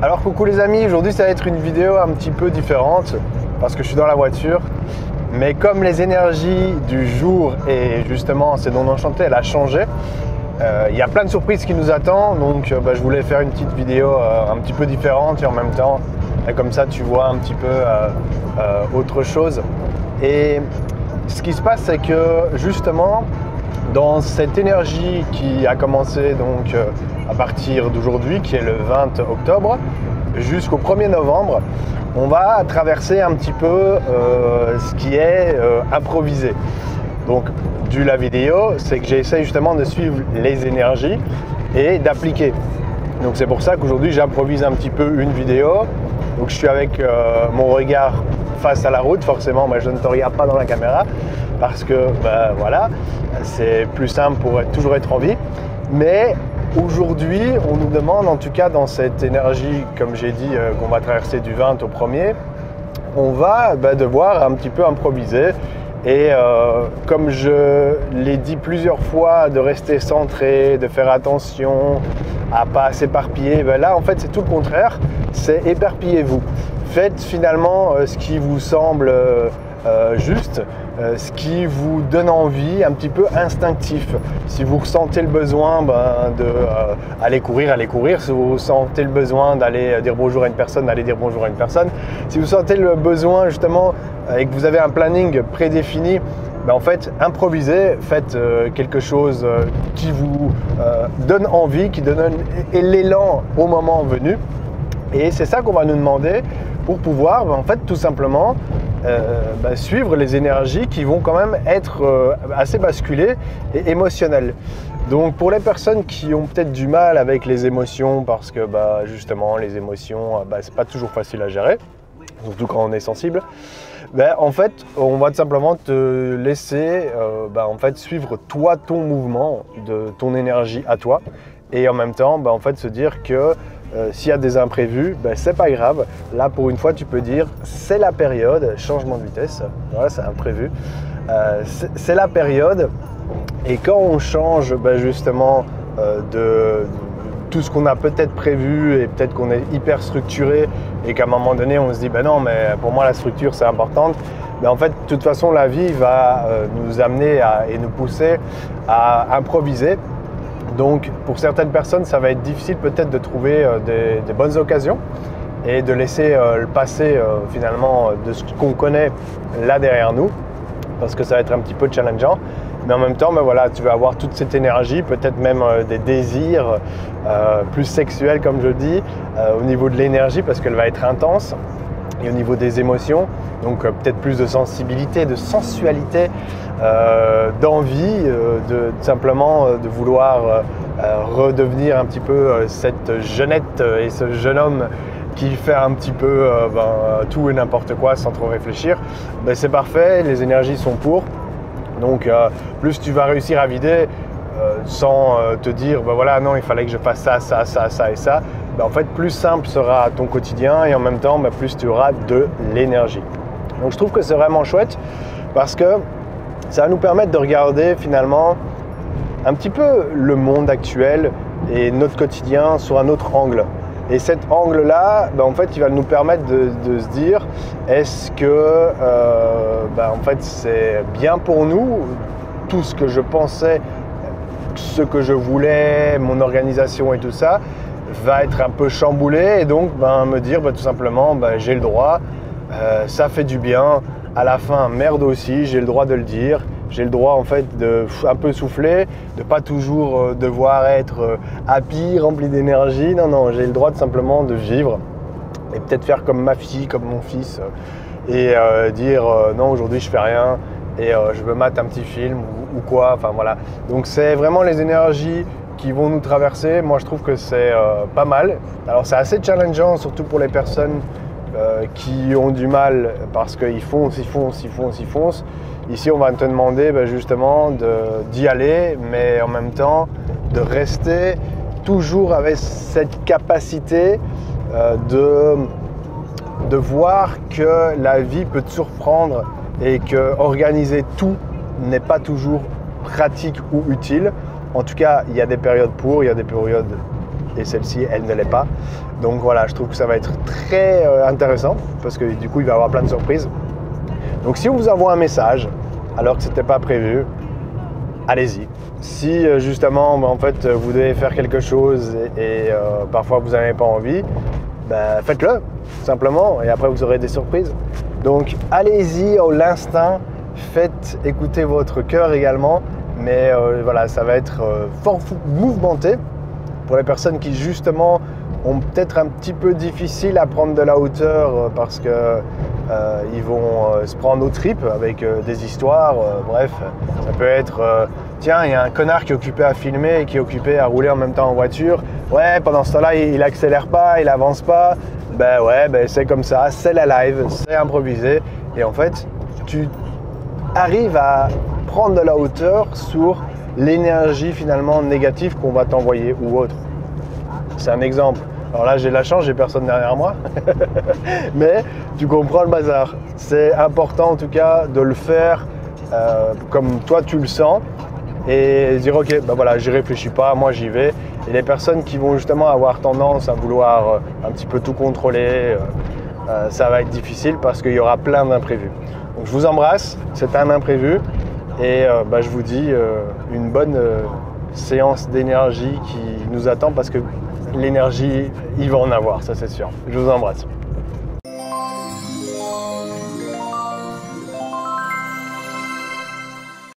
Alors coucou les amis, aujourd'hui ça va être une vidéo un petit peu différente parce que je suis dans la voiture. Mais comme les énergies du jour et justement c'est dont Enchanté elle a changé, il y a plein de surprises qui nous attendent. Donc je voulais faire une petite vidéo un petit peu différente et en même temps comme ça tu vois un petit peu autre chose. Et ce qui se passe c'est que justement dans cette énergie qui a commencé donc à partir d'aujourd'hui, qui est le 20 octobre, jusqu'au 1er novembre, on va traverser un petit peu ce qui est improvisé. Donc, du la vidéo, c'est que j'essaie justement de suivre les énergies et d'appliquer. Donc c'est pour ça qu'aujourd'hui j'improvise un petit peu une vidéo. Donc je suis avec mon regard face à la route, forcément je ne te regarde pas dans la caméra parce que voilà, c'est plus simple pour toujours être en vie. Mais aujourd'hui, on nous demande, en tout cas dans cette énergie, comme j'ai dit, qu'on va traverser du 20 au 1er, on va devoir un petit peu improviser. Et comme je l'ai dit plusieurs fois, de rester centré, de faire attention à ne pas s'éparpiller, là en fait c'est tout le contraire, c'est éparpillez-vous. Faites finalement ce qui vous semble juste, ce qui vous donne envie, un petit peu instinctif. Si vous ressentez le besoin d'aller courir, allez courir. Si vous ressentez le besoin d'aller dire bonjour à une personne, allez dire bonjour à une personne. Si vous sentez le besoin justement et que vous avez un planning prédéfini, en fait, improvisez, faites quelque chose qui vous donne envie, qui donne l'élan au moment venu. Et c'est ça qu'on va nous demander pour pouvoir, en fait, tout simplement suivre les énergies qui vont quand même être assez basculées et émotionnelles. Donc pour les personnes qui ont peut-être du mal avec les émotions, parce que justement les émotions, c'est pas toujours facile à gérer, surtout quand on est sensible, en fait on va tout simplement te laisser en fait suivre toi ton mouvement, de ton énergie à toi, et en même temps en fait se dire que s'il y a des imprévus, c'est pas grave. Là, pour une fois, tu peux dire c'est la période, changement de vitesse, voilà, c'est imprévu. C'est la période, et quand on change justement de tout ce qu'on a peut-être prévu, et peut-être qu'on est hyper structuré, et qu'à un moment donné, on se dit non, mais pour moi, la structure, c'est importante. En fait, de toute façon, la vie va nous amener et nous pousser à improviser. Donc pour certaines personnes, ça va être difficile peut-être de trouver des bonnes occasions et de laisser le passé finalement de ce qu'on connaît là derrière nous, parce que ça va être un petit peu challengeant. Mais en même temps, voilà, tu vas avoir toute cette énergie, peut-être même des désirs plus sexuels comme je dis, au niveau de l'énergie parce qu'elle va être intense, et au niveau des émotions, donc peut-être plus de sensibilité, de sensualité, d'envie, simplement de vouloir redevenir un petit peu cette jeunette et ce jeune homme qui fait un petit peu tout et n'importe quoi sans trop réfléchir. C'est parfait, les énergies sont pour. Donc plus tu vas réussir à vider sans te dire voilà, non, il fallait que je fasse ça, ça, ça, ça et ça, en fait plus simple sera ton quotidien, et en même temps plus tu auras de l'énergie. Donc je trouve que c'est vraiment chouette parce que ça va nous permettre de regarder finalement un petit peu le monde actuel et notre quotidien sur un autre angle. Et cet angle-là, en fait, il va nous permettre de se dire, est-ce que en fait, c'est bien pour nous, tout ce que je pensais, ce que je voulais, mon organisation et tout ça, va être un peu chamboulé, et donc me dire tout simplement, j'ai le droit, ça fait du bien, à la fin, merde aussi, j'ai le droit de le dire. J'ai le droit en fait de un peu souffler, de pas toujours devoir être happy, rempli d'énergie. Non, j'ai le droit de simplement de vivre et peut-être faire comme ma fille, comme mon fils, et dire non, aujourd'hui je fais rien et je me mate un petit film ou quoi. Enfin voilà. Donc c'est vraiment les énergies qui vont nous traverser. Moi je trouve que c'est pas mal. Alors c'est assez challengeant, surtout pour les personnes qui ont du mal parce qu'ils foncent. Ici, on va te demander justement d'y aller, mais en même temps de rester toujours avec cette capacité de voir que la vie peut te surprendre et que organiser tout n'est pas toujours pratique ou utile. En tout cas, il y a des périodes pour, il y a des périodes et celle-ci, elle ne l'est pas. Donc voilà, je trouve que ça va être très intéressant parce que du coup, il va y avoir plein de surprises. Donc si on vous envoie un message alors que ce n'était pas prévu, allez-y. Si justement, en fait, vous devez faire quelque chose et parfois vous n'avez pas envie, ben, faites-le simplement et après vous aurez des surprises. Donc allez-y au l'instinct, faites écouter votre cœur également, mais voilà, ça va être fort mouvementé pour les personnes qui justement ont peut-être un petit peu difficile à prendre de la hauteur parce que ils vont se prendre aux tripes avec des histoires, bref, ça peut être tiens, il y a un connard qui est occupé à filmer et qui est occupé à rouler en même temps en voiture, ouais, pendant ce temps-là il accélère pas, il avance pas, ben ouais, ben c'est comme ça, c'est la live, c'est improvisé et en fait tu arrives à prendre de la hauteur sur l'énergie finalement négative qu'on va t'envoyer ou autre. C'est un exemple. Alors là, j'ai de la chance, j'ai personne derrière moi. Mais tu comprends le bazar. C'est important en tout cas de le faire comme toi tu le sens et dire ok, ben voilà, j'y réfléchis pas, moi j'y vais. Et les personnes qui vont justement avoir tendance à vouloir un petit peu tout contrôler, ça va être difficile parce qu'il y aura plein d'imprévus. Donc je vous embrasse, c'est un imprévu et ben, je vous dis une bonne séance d'énergie qui nous attend parce que l'énergie, il va en avoir, ça c'est sûr. Je vous embrasse.